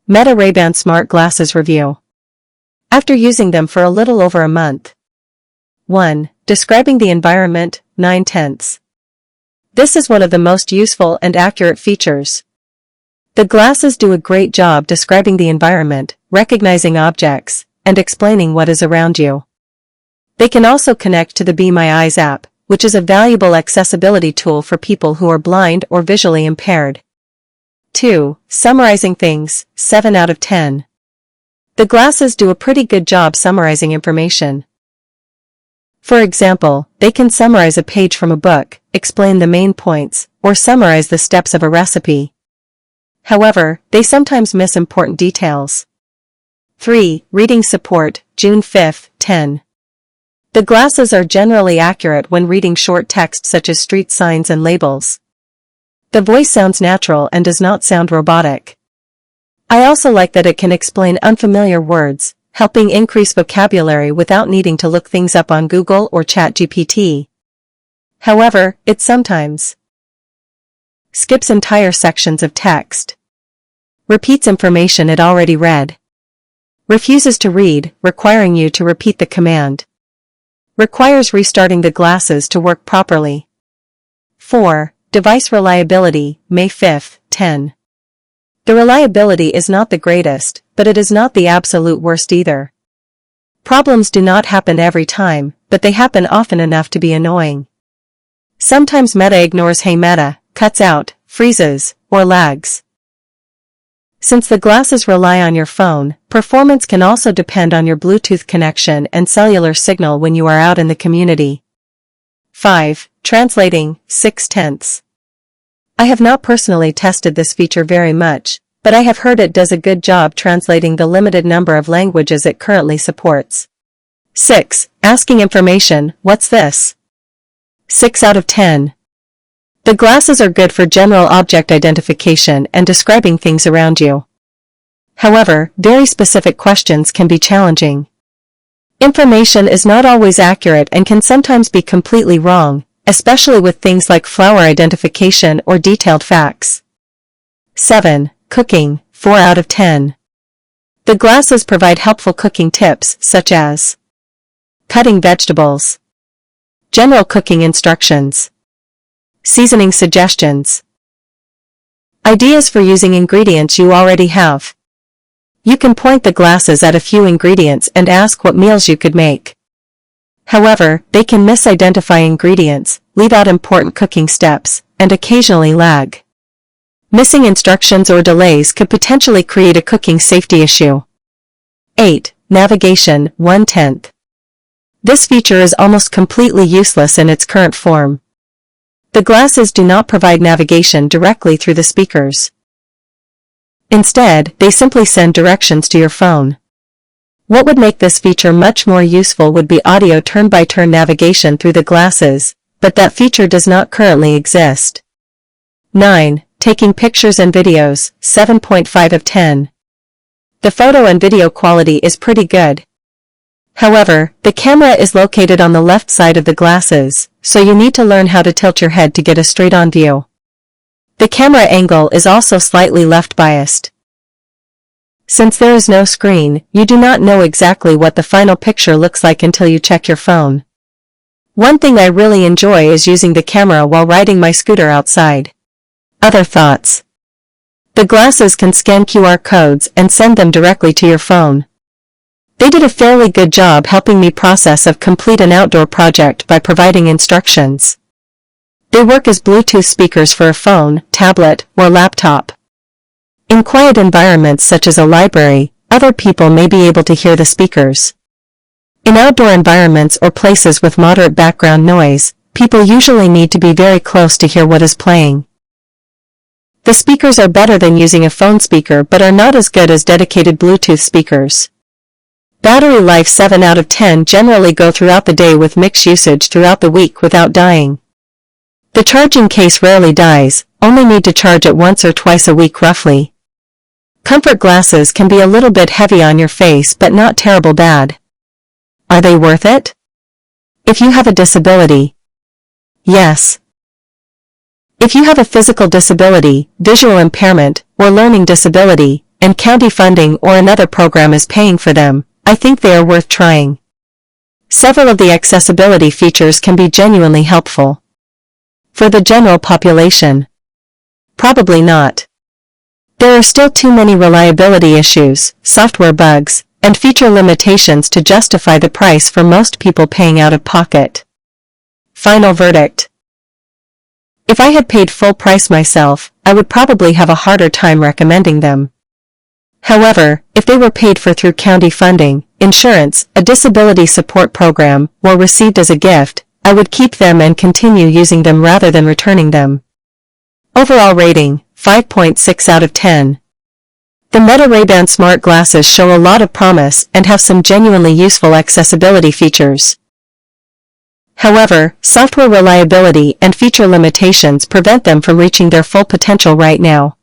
Meta Ray-Ban Smart Glasses Review. After using them for a little over a month. 1. Describing the environment, 9/10. This is one of the most useful and accurate features. The glasses do a great job describing the environment, recognizing objects, and explaining what is around you. They can also connect to the Be My Eyes app, which is a valuable accessibility tool for people who are blind or visually impaired. 2. Summarizing things, 7 out of 10. The glasses do a pretty good job summarizing information. For example, they can summarize a page from a book, explain the main points, or summarize the steps of a recipe. However, they sometimes miss important details. 3. Reading support, June 5, 10. The glasses are generally accurate when reading short text such as street signs and labels. The voice sounds natural and does not sound robotic. I also like that it can explain unfamiliar words, helping increase vocabulary without needing to look things up on Google or ChatGPT. However, it sometimes skips entire sections of text, repeats information it already read, refuses to read, requiring you to repeat the command, requires restarting the glasses to work properly. 4. Device reliability, May 5, 10. The reliability is not the greatest, but it is not the absolute worst either. Problems do not happen every time, but they happen often enough to be annoying. Sometimes Meta ignores Hey Meta, cuts out, freezes, or lags. Since the glasses rely on your phone, performance can also depend on your Bluetooth connection and cellular signal when you are out in the community. 5. Translating, 6/10. I have not personally tested this feature very much, but I have heard it does a good job translating the limited number of languages it currently supports. 6. Asking information, what's this? 6 out of 10. The glasses are good for general object identification and describing things around you. However, very specific questions can be challenging. Information is not always accurate and can sometimes be completely wrong, especially with things like flower identification or detailed facts. 7. Cooking, 4 out of 10. The glasses provide helpful cooking tips such as cutting vegetables, general cooking instructions, seasoning suggestions, ideas for using ingredients you already have. You can point the glasses at a few ingredients and ask what meals you could make. However, they can misidentify ingredients, leave out important cooking steps, and occasionally lag. Missing instructions or delays could potentially create a cooking safety issue. 8. Navigation, 1/10. This feature is almost completely useless in its current form. The glasses do not provide navigation directly through the speakers. Instead, they simply send directions to your phone. What would make this feature much more useful would be audio turn-by-turn navigation through the glasses, but that feature does not currently exist. 9. Taking pictures and videos, 7.5 of 10. The photo and video quality is pretty good. However, the camera is located on the left side of the glasses, so you need to learn how to tilt your head to get a straight-on view. The camera angle is also slightly left-biased. Since there is no screen, you do not know exactly what the final picture looks like until you check your phone. One thing I really enjoy is using the camera while riding my scooter outside. Other thoughts. The glasses can scan QR codes and send them directly to your phone. They did a fairly good job helping me complete an outdoor project by providing instructions. They work as Bluetooth speakers for a phone, tablet, or laptop. In quiet environments such as a library, other people may be able to hear the speakers. In outdoor environments or places with moderate background noise, people usually need to be very close to hear what is playing. The speakers are better than using a phone speaker but are not as good as dedicated Bluetooth speakers. Battery life 7 out of 10 generally go throughout the day with mixed usage throughout the week without dying. The charging case rarely dies, only need to charge it once or twice a week roughly. Comfort glasses can be a little bit heavy on your face but not terrible bad. Are they worth it? If you have a disability. Yes. If you have a physical disability, visual impairment, or learning disability, and county funding or another program is paying for them, I think they are worth trying. Several of the accessibility features can be genuinely helpful. For the general population, probably not. There are still too many reliability issues, software bugs, and feature limitations to justify the price for most people paying out of pocket. Final verdict. If I had paid full price myself, I would probably have a harder time recommending them. However, if they were paid for through county funding, insurance, a disability support program, or received as a gift, I would keep them and continue using them rather than returning them. Overall rating, 5.6 out of 10. The Meta Ray-Ban smart glasses show a lot of promise and have some genuinely useful accessibility features. However, software reliability and feature limitations prevent them from reaching their full potential right now.